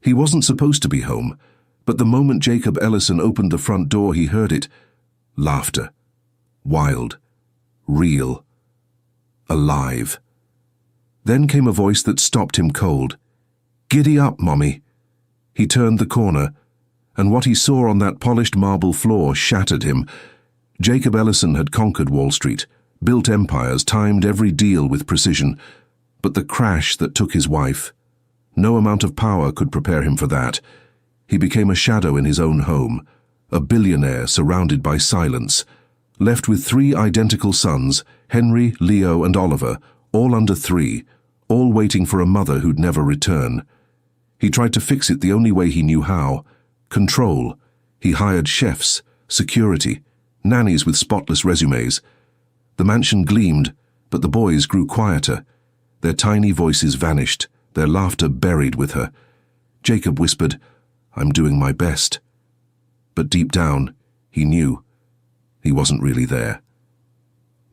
He wasn't supposed to be home, but the moment Jacob Ellison opened the front door, he heard it. Laughter. Wild. Real. Alive. Then came a voice that stopped him cold. "Giddy up, Mommy." He turned the corner, and what he saw on that polished marble floor shattered him. Jacob Ellison had conquered Wall Street, built empires, timed every deal with precision, but the crash that took his wife, no amount of power could prepare him for that. He became a shadow in his own home, a billionaire surrounded by silence, left with 3 identical sons, Henry, Leo, and Oliver, all under 3, all waiting for a mother who'd never return. He tried to fix it the only way he knew how. Control. He hired chefs, security, nannies with spotless resumes. The mansion gleamed, but the boys grew quieter. Their tiny voices vanished, their laughter buried with her. Jacob whispered, "I'm doing my best." But deep down, he knew. He wasn't really there.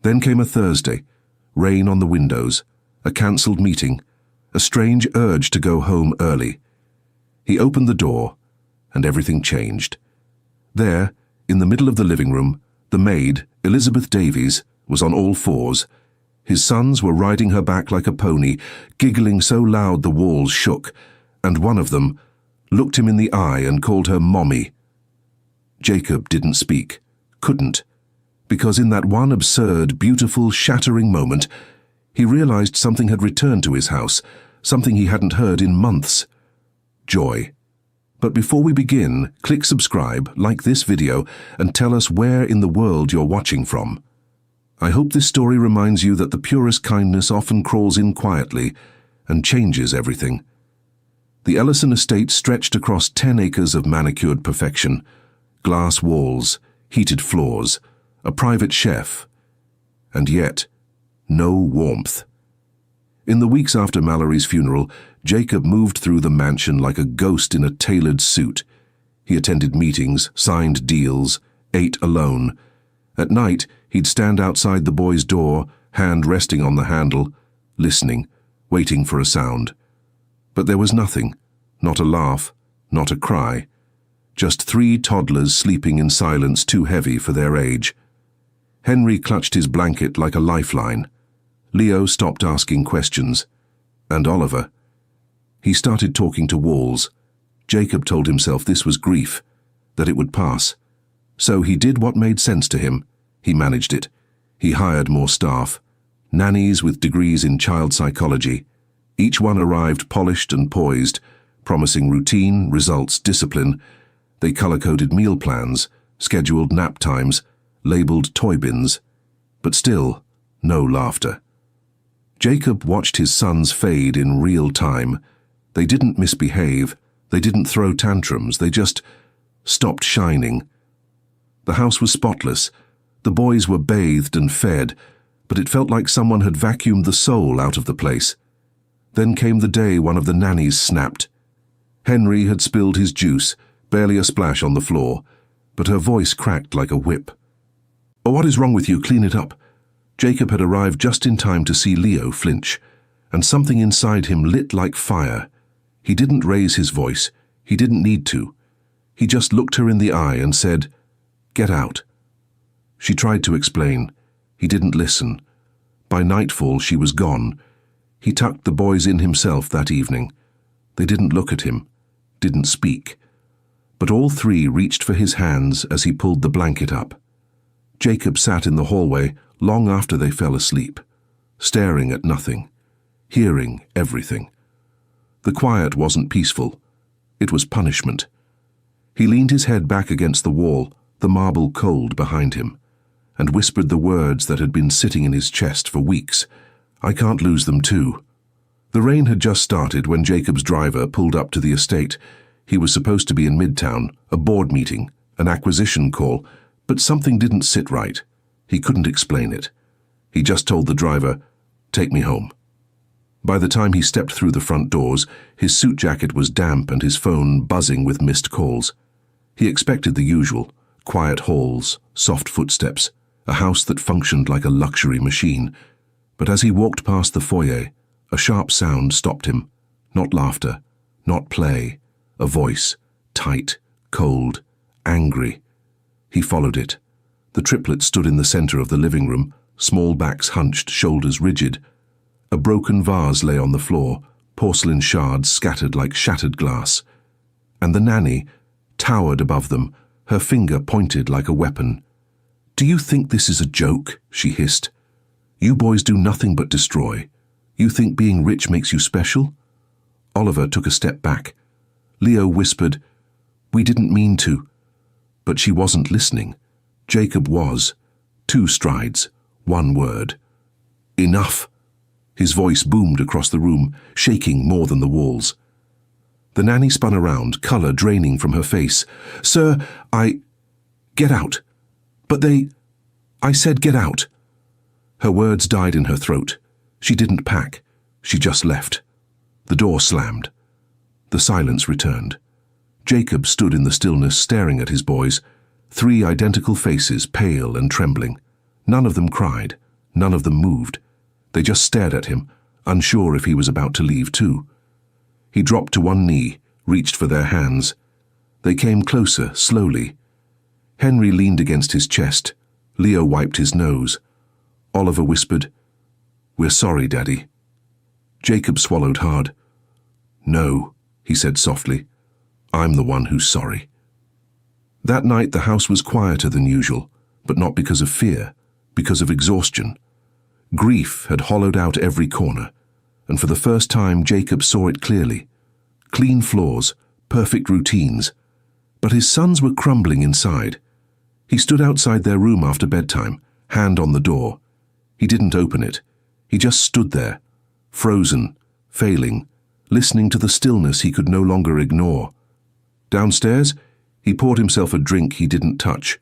Then came a Thursday, rain on the windows, a cancelled meeting, a strange urge to go home early. He opened the door, and everything changed. There, in the middle of the living room, the maid, Elizabeth Davies, was on all fours. His sons were riding her back like a pony, giggling so loud the walls shook, and one of them looked him in the eye and called her Mommy. Jacob didn't speak, couldn't, because in that one absurd, beautiful, shattering moment, he realized something had returned to his house, something he hadn't heard in months. Joy. But before we begin, click subscribe, like this video, and tell us where in the world you're watching from. I hope this story reminds you that the purest kindness often crawls in quietly and changes everything. The Ellison estate stretched across 10 acres of manicured perfection, glass walls, heated floors, a private chef, and yet no warmth. In the weeks after Mallory's funeral, Jacob moved through the mansion like a ghost in a tailored suit. He attended meetings, signed deals, ate alone. At night, he'd stand outside the boys' door, hand resting on the handle, listening, waiting for a sound. But there was nothing, not a laugh, not a cry. Just 3 toddlers sleeping in silence too heavy for their age. Henry clutched his blanket like a lifeline. Leo stopped asking questions. And Oliver. He started talking to walls. Jacob told himself this was grief, that it would pass. So he did what made sense to him. He managed it. He hired more staff. Nannies with degrees in child psychology. Each one arrived polished and poised, promising routine, results, discipline. They color-coded meal plans, scheduled nap times, labeled toy bins. But still, no laughter. Jacob watched his sons fade in real time. They didn't misbehave. They didn't throw tantrums. They just stopped shining. The house was spotless. The boys were bathed and fed, but it felt like someone had vacuumed the soul out of the place. Then came the day one of the nannies snapped. Henry had spilled his juice, barely a splash on the floor, but her voice cracked like a whip. "Oh, what is wrong with you? Clean it up." Jacob had arrived just in time to see Leo flinch, and something inside him lit like fire. He didn't raise his voice. He didn't need to. He just looked her in the eye and said, "Get out." She tried to explain. He didn't listen. By nightfall, she was gone. He tucked the boys in himself that evening. They didn't look at him, didn't speak. But all 3 reached for his hands as he pulled the blanket up. Jacob sat in the hallway long after they fell asleep, staring at nothing, hearing everything. The quiet wasn't peaceful. It was punishment. He leaned his head back against the wall, the marble cold behind him, and whispered the words that had been sitting in his chest for weeks. "I can't lose them too." The rain had just started when Jacob's driver pulled up to the estate. He was supposed to be in Midtown, a board meeting, an acquisition call, but something didn't sit right. He couldn't explain it. He just told the driver, "Take me home." By the time he stepped through the front doors, his suit jacket was damp and his phone buzzing with missed calls. He expected the usual: quiet halls, soft footsteps, a house that functioned like a luxury machine. But as he walked past the foyer, a sharp sound stopped him. Not laughter, not play, A voice, tight, cold, angry. He followed it. The triplets stood in the center of the living room, small backs hunched, shoulders rigid. A broken vase lay on the floor, porcelain shards scattered like shattered glass. And the nanny towered above them, her finger pointed like a weapon. "Do you think this is a joke?" she hissed. "You boys do nothing but destroy. You think being rich makes you special?" Oliver took a step back. Leo whispered, "We didn't mean to." But she wasn't listening. Jacob was. 2 strides, 1 word. "Enough!" His voice boomed across the room, shaking more than the walls. The nanny spun around, color draining from her face. "Sir, Get out." "But I said get out." Her words died in her throat. She didn't pack. She just left. The door slammed. The silence returned. Jacob stood in the stillness staring at his boys, 3 identical faces, pale and trembling. None of them cried. None of them moved. They just stared at him, unsure if he was about to leave too. He dropped to one knee, reached for their hands. They came closer, slowly. Henry leaned against his chest. Leo wiped his nose. Oliver whispered, "We're sorry, Daddy." Jacob swallowed hard. "No," he said softly. "I'm the one who's sorry." That night the house was quieter than usual, but not because of fear, because of exhaustion. Grief had hollowed out every corner, and for the first time Jacob saw it clearly. Clean floors, perfect routines, but his sons were crumbling inside. He stood outside their room after bedtime, hand on the door. He didn't open it. He just stood there, frozen, failing, listening to the stillness he could no longer ignore. Downstairs, he poured himself a drink he didn't touch.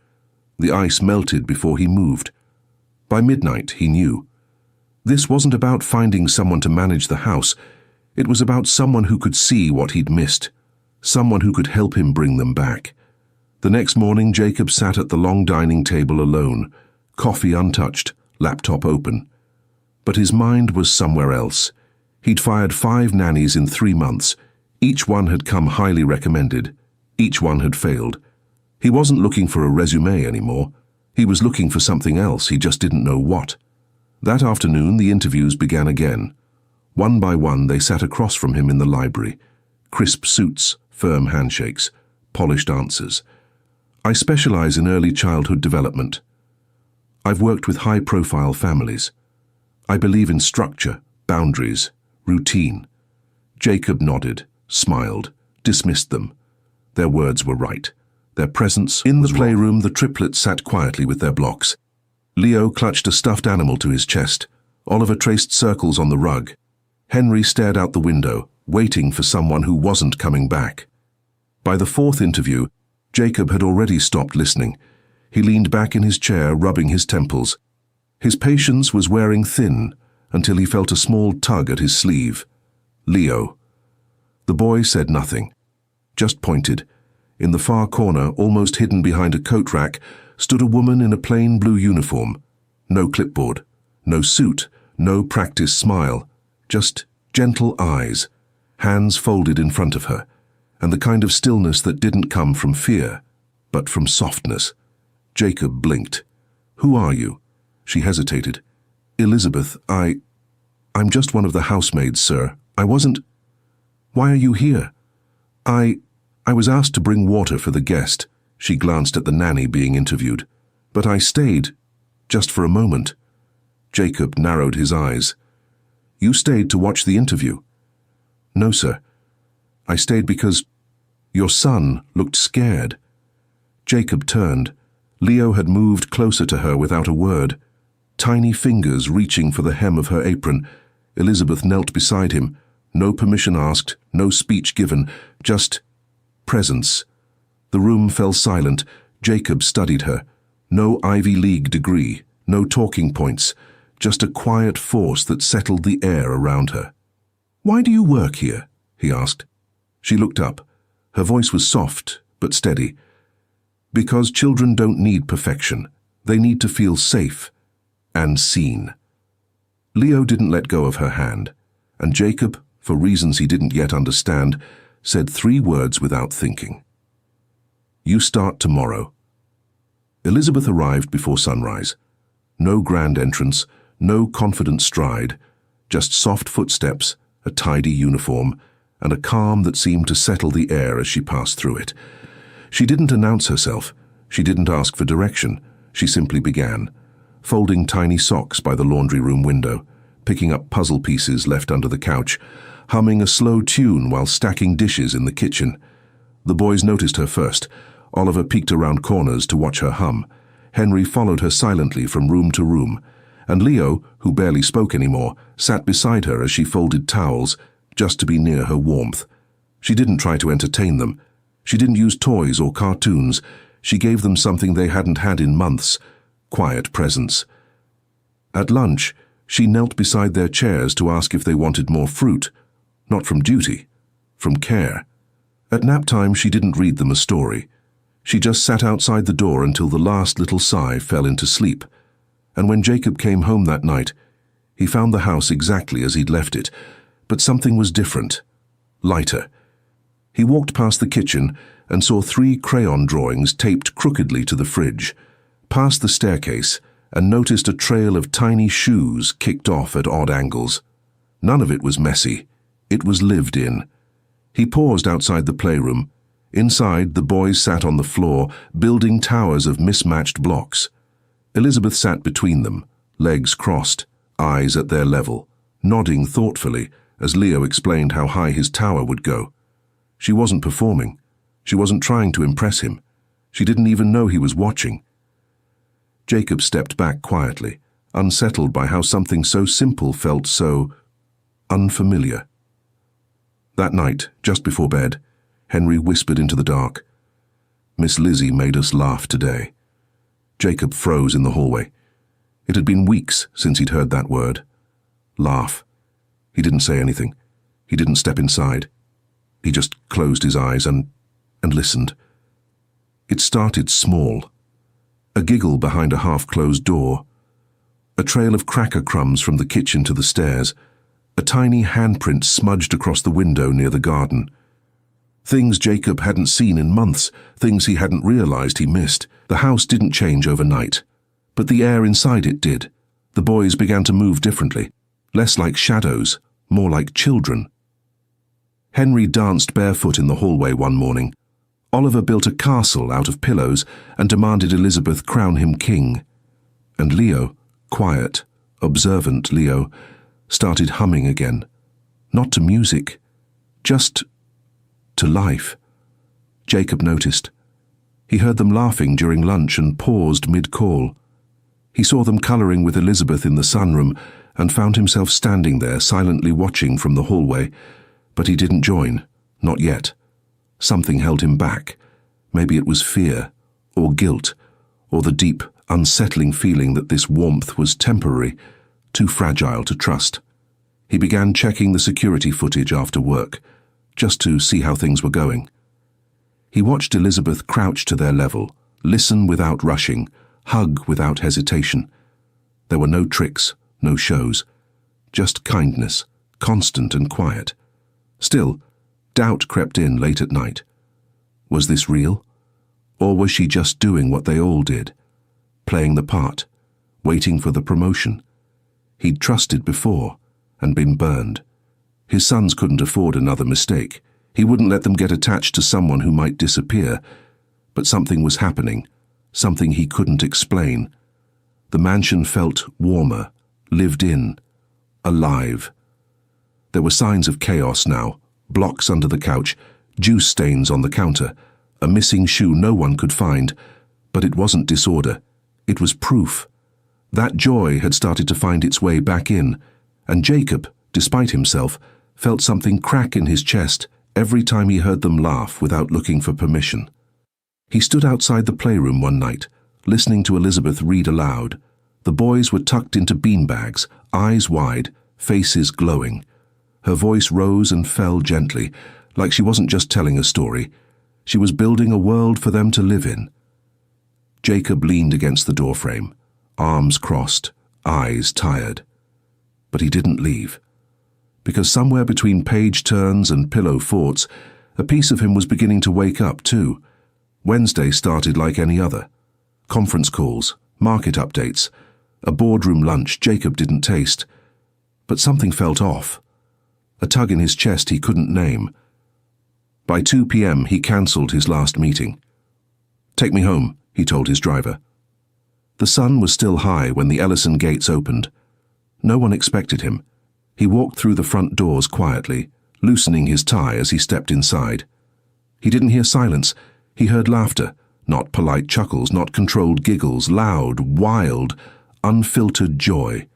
The ice melted before he moved. By midnight, he knew. This wasn't about finding someone to manage the house. It was about someone who could see what he'd missed, someone who could help him bring them back. The next morning, Jacob sat at the long dining table alone, coffee untouched, laptop open. But his mind was somewhere else. He'd fired 5 nannies in 3 months. Each one had come highly recommended. Each one had failed. He wasn't looking for a resume anymore. He was looking for something else, he just didn't know what. That afternoon, the interviews began again. One by one, they sat across from him in the library. Crisp suits, firm handshakes, polished answers. "I specialize in early childhood development. I've worked with high-profile families. I believe in structure, boundaries, routine." Jacob nodded, smiled, dismissed them. Their words were right. Their presence in the playroom, the triplets sat quietly with their blocks. Leo clutched a stuffed animal to his chest. Oliver traced circles on the rug. Henry stared out the window, waiting for someone who wasn't coming back. By the 4th interview, Jacob had already stopped listening. He leaned back in his chair, rubbing his temples. His patience was wearing thin until he felt a small tug at his sleeve. "Leo." The boy said nothing, just pointed. In the far corner, almost hidden behind a coat rack, stood a woman in a plain blue uniform. No clipboard, no suit, no practiced smile, just gentle eyes, hands folded in front of her, and the kind of stillness that didn't come from fear, but from softness. Jacob blinked. "Who are you?" She hesitated. "Elizabeth, I'm just one of the housemaids, sir. I wasn't—" "Why are you here?" I was asked to bring water for the guest." She glanced at the nanny being interviewed. "But I stayed, just for a moment." Jacob narrowed his eyes. "You stayed to watch the interview?" "No, sir. I stayed because your son looked scared." Jacob turned. Leo had moved closer to her without a word, tiny fingers reaching for the hem of her apron. Elizabeth knelt beside him. No permission asked, no speech given, just presence. The room fell silent. Jacob studied her. No Ivy League degree, no talking points, just a quiet force that settled the air around her. "Why do you work here?" he asked. She looked up. Her voice was soft, but steady. "Because children don't need perfection. They need to feel safe and seen." Leo didn't let go of her hand, and Jacob, for reasons he didn't yet understand, said 3 words without thinking. "You start tomorrow." Elizabeth arrived before sunrise. No grand entrance, no confident stride, just soft footsteps, a tidy uniform, and a calm that seemed to settle the air as she passed through it. She didn't announce herself. She didn't ask for direction. She simply began, folding tiny socks by the laundry room window, picking up puzzle pieces left under the couch, humming a slow tune while stacking dishes in the kitchen. The boys noticed her first. Oliver peeked around corners to watch her hum. Henry followed her silently from room to room, and Leo, who barely spoke anymore, sat beside her as she folded towels, just to be near her warmth. She didn't try to entertain them. She didn't use toys or cartoons. She gave them something they hadn't had in months: quiet presence. At lunch, she knelt beside their chairs to ask if they wanted more fruit, not from duty, from care. At nap time, she didn't read them a story. She just sat outside the door until the last little sigh fell into sleep. And when Jacob came home that night, he found the house exactly as he'd left it, but something was different, lighter. He walked past the kitchen and saw 3 crayon drawings taped crookedly to the fridge, past the staircase, and noticed a trail of tiny shoes kicked off at odd angles. None of it was messy. It was lived in. He paused outside the playroom. Inside, the boys sat on the floor, building towers of mismatched blocks. Elizabeth sat between them, legs crossed, eyes at their level, nodding thoughtfully as Leo explained how high his tower would go. She wasn't performing. She wasn't trying to impress him. She didn't even know he was watching. Jacob stepped back quietly, unsettled by how something so simple felt so unfamiliar. That night, just before bed, Henry whispered into the dark, "Miss Lizzie made us laugh today." Jacob froze in the hallway. It had been weeks since he'd heard that word. Laugh. He didn't say anything. He didn't step inside. He just closed his eyes and listened. It started small. A giggle behind a half-closed door. A trail of cracker crumbs from the kitchen to the stairs. A tiny handprint smudged across the window near the garden. Things Jacob hadn't seen in months, things he hadn't realized he missed. The house didn't change overnight, but the air inside it did. The boys began to move differently, less like shadows, more like children. Henry danced barefoot in the hallway one morning. Oliver built a castle out of pillows and demanded Elizabeth crown him king. And Leo, quiet, observant Leo, started humming again. Not to music, just to life. Jacob noticed. He heard them laughing during lunch and paused mid-call. He saw them colouring with Elizabeth in the sunroom and found himself standing there silently watching from the hallway, but he didn't join, not yet. Something held him back. Maybe it was fear, or guilt, or the deep, unsettling feeling that this warmth was temporary, too fragile to trust. He began checking the security footage after work, just to see how things were going. He watched Elizabeth crouch to their level, listen without rushing, hug without hesitation. There were no tricks, no shows, just kindness, constant and quiet. Still, doubt crept in late at night. Was this real? Or was she just doing what they all did? Playing the part, waiting for the promotion? He'd trusted before, and been burned. His sons couldn't afford another mistake. He wouldn't let them get attached to someone who might disappear. But something was happening, something he couldn't explain. The mansion felt warmer, lived in, alive. There were signs of chaos now, blocks under the couch, juice stains on the counter, a missing shoe no one could find. But it wasn't disorder. It was proof. That joy had started to find its way back in, and Jacob, despite himself, felt something crack in his chest every time he heard them laugh without looking for permission. He stood outside the playroom one night, listening to Elizabeth read aloud. The boys were tucked into beanbags, eyes wide, faces glowing. Her voice rose and fell gently, like she wasn't just telling a story. She was building a world for them to live in. Jacob leaned against the doorframe, arms crossed, eyes tired. But he didn't leave. Because somewhere between page turns and pillow forts, A piece of him was beginning to wake up too. Wednesday started like any other. Conference calls, market updates, a boardroom lunch Jacob didn't taste. But something felt off. A tug in his chest he couldn't name. By 2 p.m. he cancelled his last meeting. "Take me home," he told his driver. The sun was still high when the Ellison gates opened. No one expected him. He walked through the front doors quietly, loosening his tie as he stepped inside. He didn't hear silence. He heard laughter, not polite chuckles, not controlled giggles, loud, wild, unfiltered joy.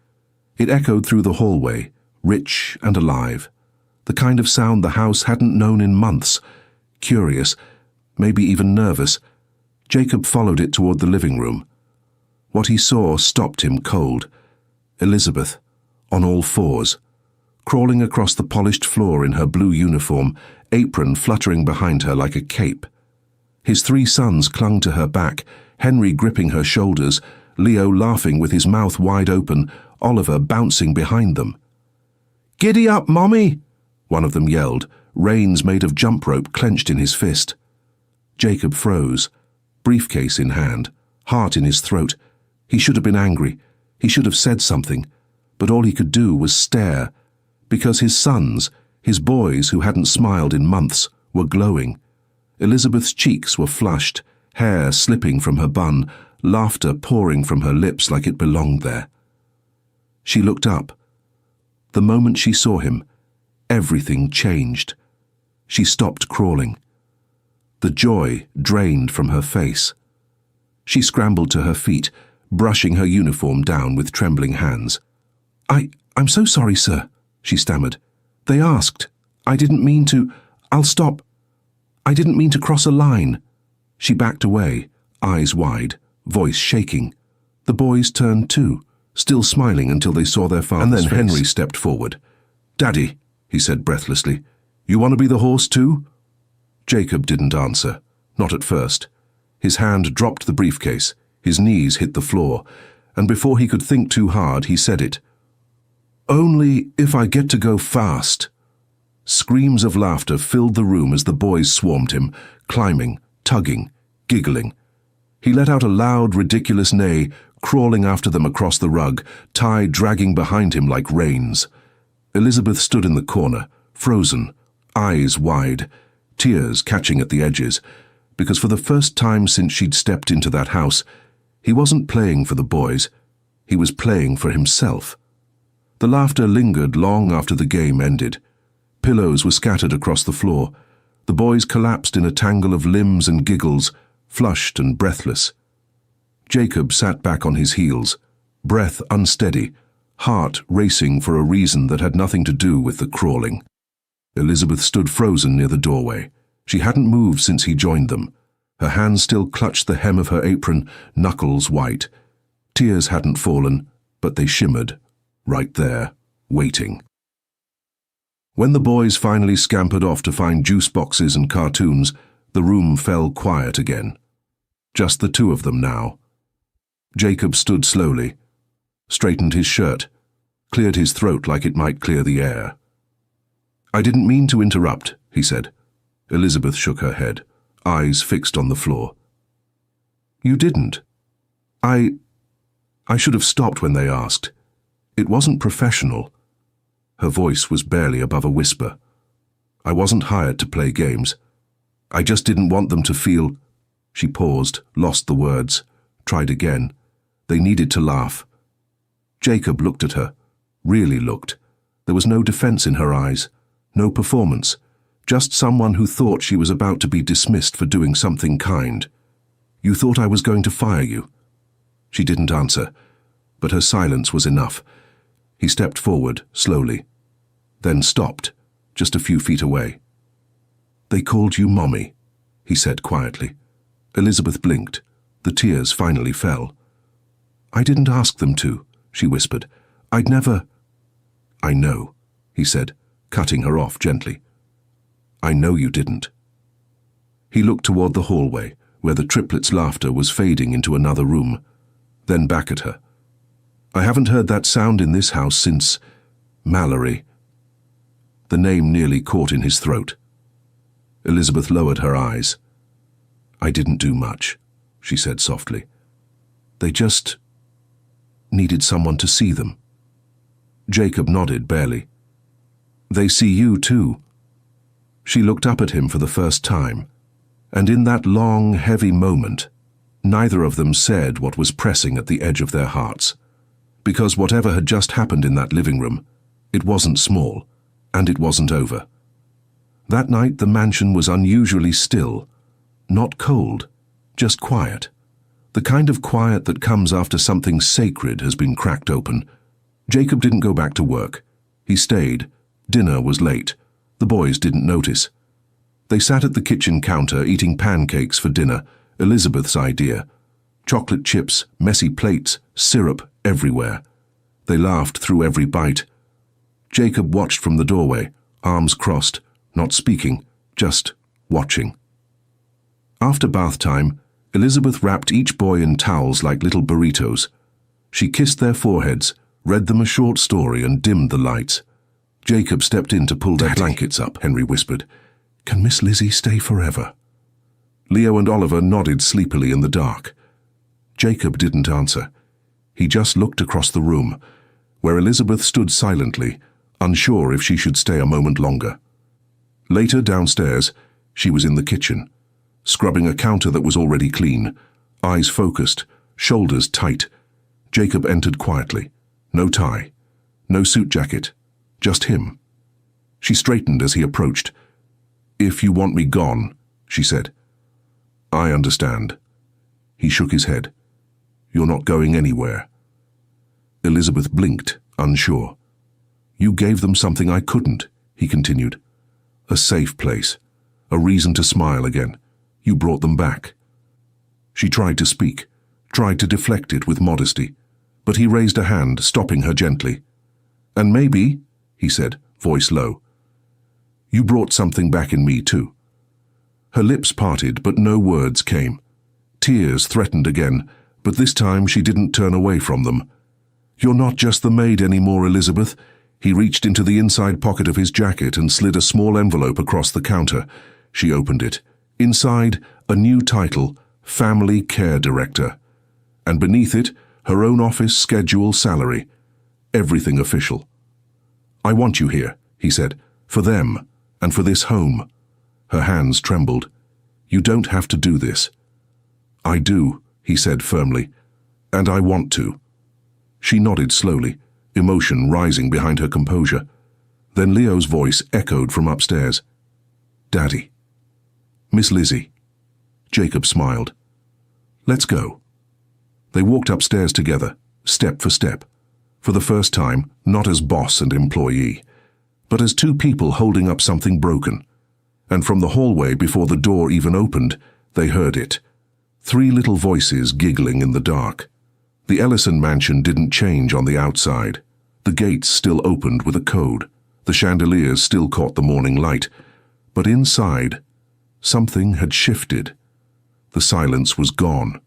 It echoed through the hallway, rich and alive. The kind of sound the house hadn't known in months. Curious, maybe even nervous, Jacob followed it toward the living room. What he saw stopped him cold. Elizabeth, on all fours, crawling across the polished floor in her blue uniform, apron fluttering behind her like a cape. His 3 sons clung to her back, Henry gripping her shoulders, Leo laughing with his mouth wide open, Oliver bouncing behind them. "Giddy up, Mommy!" one of them yelled, reins made of jump rope clenched in his fist. Jacob froze, briefcase in hand, heart in his throat. He should have been angry. He should have said something. But all he could do was stare, because his sons, his boys who hadn't smiled in months, were glowing. Elizabeth's cheeks were flushed, hair slipping from her bun, laughter pouring from her lips like it belonged there. She looked up. The moment she saw him, everything changed. She stopped crawling. The joy drained from her face. She scrambled to her feet, brushing her uniform down with trembling hands. I'm so sorry, sir," she stammered. "They asked. I didn't mean to. I'll stop. I didn't mean to cross a line." She backed away, eyes wide, voice shaking. The boys turned too, still smiling until they saw their father's face. And then Henry stepped forward. "Daddy," he said breathlessly, "you want to be the horse too?" Jacob didn't answer, not at first. His hand dropped the briefcase, his knees hit the floor, and before he could think too hard, he said it. "Only if I get to go fast." Screams of laughter filled the room as the boys swarmed him, climbing, tugging, giggling. He let out a loud, ridiculous neigh, crawling after them across the rug, Ty dragging behind him like reins. Elizabeth stood in the corner, frozen, eyes wide, tears catching at the edges, because for the first time since she'd stepped into that house, he wasn't playing for the boys, he was playing for himself. The laughter lingered long after the game ended. Pillows were scattered across the floor. The boys collapsed in a tangle of limbs and giggles, flushed and breathless. Jacob sat back on his heels, breath unsteady, heart racing for a reason that had nothing to do with the crawling. Elizabeth stood frozen near the doorway. She hadn't moved since he joined them. Her hands still clutched the hem of her apron, knuckles white. Tears hadn't fallen, but they shimmered, right there, waiting. When the boys finally scampered off to find juice boxes and cartoons, the room fell quiet again. Just the two of them now. Jacob stood slowly, straightened his shirt, cleared his throat like it might clear the air. "I didn't mean to interrupt," he said. Elizabeth shook her head, eyes fixed on the floor. "You didn't. I should have stopped when they asked. It wasn't professional." Her voice was barely above a whisper. "I wasn't hired to play games. I just didn't want them to feel—" She paused, lost the words, tried again. They needed to laugh. Jacob looked at her, really looked. There was no defense in her eyes, no performance, just someone who thought she was about to be dismissed for doing something kind. "You thought I was going to fire you?" She didn't answer, but her silence was enough. He stepped forward, slowly, then stopped, just a few feet away. "They called you Mommy," he said quietly. Elizabeth blinked. The tears finally fell. "I didn't ask them to," she whispered. "I'd never—" "I know," he said, cutting her off gently. "I know you didn't." He looked toward the hallway, where the triplets' laughter was fading into another room, then back at her. "I haven't heard that sound in this house since Mallory." The name nearly caught in his throat. Elizabeth lowered her eyes. "I didn't do much," she said softly. "They just needed someone to see them." Jacob nodded barely. "They see you too." She looked up at him for the first time, and in that long, heavy moment, neither of them said what was pressing at the edge of their hearts. Because whatever had just happened in that living room, it wasn't small, and it wasn't over. That night the mansion was unusually still, not cold, just quiet. The kind of quiet that comes after something sacred has been cracked open. Jacob didn't go back to work. He stayed. Dinner was late. The boys didn't notice. They sat at the kitchen counter eating pancakes for dinner, Elizabeth's idea. Chocolate chips, messy plates, syrup everywhere. They laughed through every bite. Jacob watched from the doorway, arms crossed, not speaking, just watching. After bath time, Elizabeth wrapped each boy in towels like little burritos. She kissed their foreheads, read them a short story, and dimmed the lights. Jacob stepped in to pull their blankets up. Henry whispered, "Can Miss Lizzie stay forever?" Leo and Oliver nodded sleepily in the dark. Jacob didn't answer. He just looked across the room, where Elizabeth stood silently, unsure if she should stay a moment longer. Later, downstairs, she was in the kitchen, scrubbing a counter that was already clean, eyes focused, shoulders tight. Jacob entered quietly. No tie, no suit jacket, just him. She straightened as he approached. "If you want me gone," she said. "I understand." He shook his head. "You're not going anywhere." Elizabeth blinked, unsure. "You gave them something I couldn't," he continued. "A safe place, a reason to smile again. You brought them back." She tried to speak, tried to deflect it with modesty, but he raised a hand, stopping her gently. "And maybe," he said, voice low, "you brought something back in me too." Her lips parted, but no words came. Tears threatened again, but this time she didn't turn away from them. "You're not just the maid anymore, Elizabeth." He reached into the inside pocket of his jacket and slid a small envelope across the counter. She opened it. Inside, a new title, Family Care Director. And beneath it, her own office, schedule, salary. Everything official. "I want you here," he said, "for them, and for this home." Her hands trembled. "You don't have to do this." "I do," he said firmly, "and I want to." She nodded slowly, emotion rising behind her composure. Then Leo's voice echoed from upstairs. "Daddy." "Miss Lizzie." Jacob smiled. "Let's go." They walked upstairs together, step for step. For the first time, not as boss and employee, but as two people holding up something broken. And from the hallway, before the door even opened, they heard it. 3 little voices giggling in the dark. The Ellison mansion didn't change on the outside. The gates still opened with a code. The chandeliers still caught the morning light. But inside, something had shifted. The silence was gone.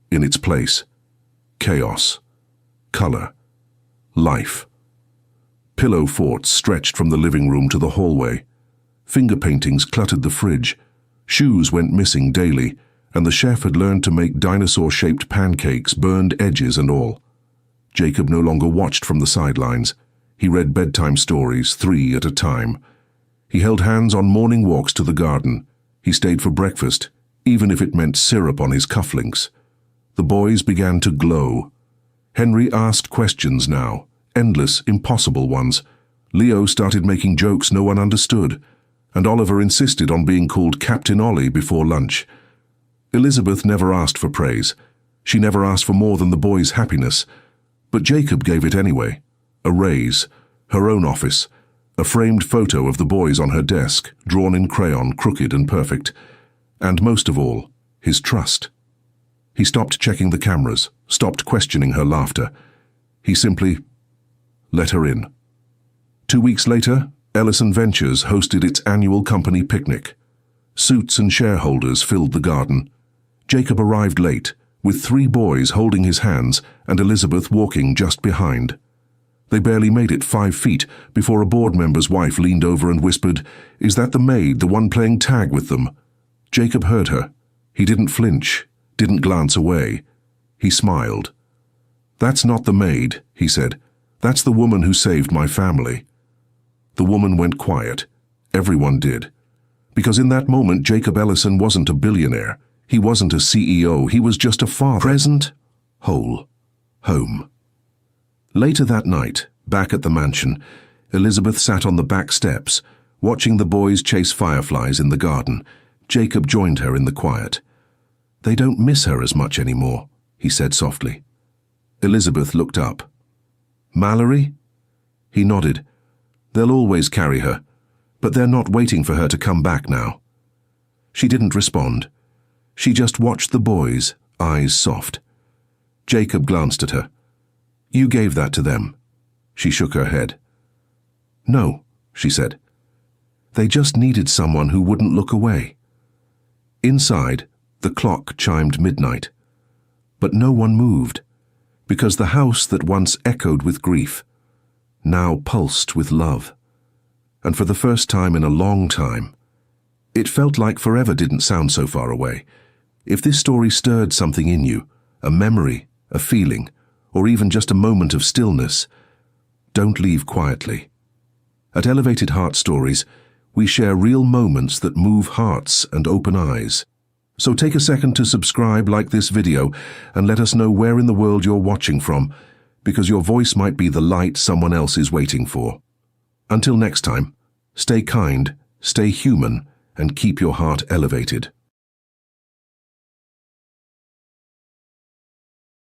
In its place, chaos, color, life. Pillow forts stretched from the living room to the hallway. Finger paintings cluttered the fridge. Shoes went missing daily, and the chef had learned to make dinosaur-shaped pancakes, burned edges and all. Jacob no longer watched from the sidelines. He read bedtime stories, 3 at a time. He held hands on morning walks to the garden. He stayed for breakfast, even if it meant syrup on his cufflinks. The boys began to glow. Henry asked questions now, endless, impossible ones. Leo started making jokes no one understood, and Oliver insisted on being called Captain Ollie before lunch. Elizabeth never asked for praise. She never asked for more than the boys' happiness. But Jacob gave it anyway. A raise, her own office, a framed photo of the boys on her desk, drawn in crayon, crooked and perfect. And most of all, his trust. He stopped checking the cameras, stopped questioning her laughter. He simply let her in. 2 weeks later, Ellison Ventures hosted its annual company picnic. Suits and shareholders filled the garden. Jacob arrived late, with 3 boys holding his hands and Elizabeth walking just behind. They barely made it 5 feet before a board member's wife leaned over and whispered, "Is that the maid, the one playing tag with them?" Jacob heard her. He didn't flinch, didn't glance away. He smiled. "That's not the maid," he said. "That's the woman who saved my family." The woman went quiet. Everyone did. Because in that moment, Jacob Ellison wasn't a billionaire. He wasn't a CEO. He was just a father. Present, whole, home. Later that night, back at the mansion, Elizabeth sat on the back steps, watching the boys chase fireflies in the garden. Jacob joined her in the quiet. "They don't miss her as much anymore," he said softly. Elizabeth looked up. "Mallory?" He nodded. "They'll always carry her, but they're not waiting for her to come back now." She didn't respond. She just watched the boys, eyes soft. Jacob glanced at her. "You gave that to them." She shook her head. "No," she said. "They just needed someone who wouldn't look away." Inside, the clock chimed midnight. But no one moved, because the house that once echoed with grief now pulsed with love. And for the first time in a long time, it felt like forever didn't sound so far away. If this story stirred something in you, a memory, a feeling, or even just a moment of stillness, don't leave quietly. At Elevated Heart Stories, we share real moments that move hearts and open eyes. So take a second to subscribe, like this video, and let us know where in the world you're watching from, because your voice might be the light someone else is waiting for. Until next time, stay kind, stay human, and keep your heart elevated.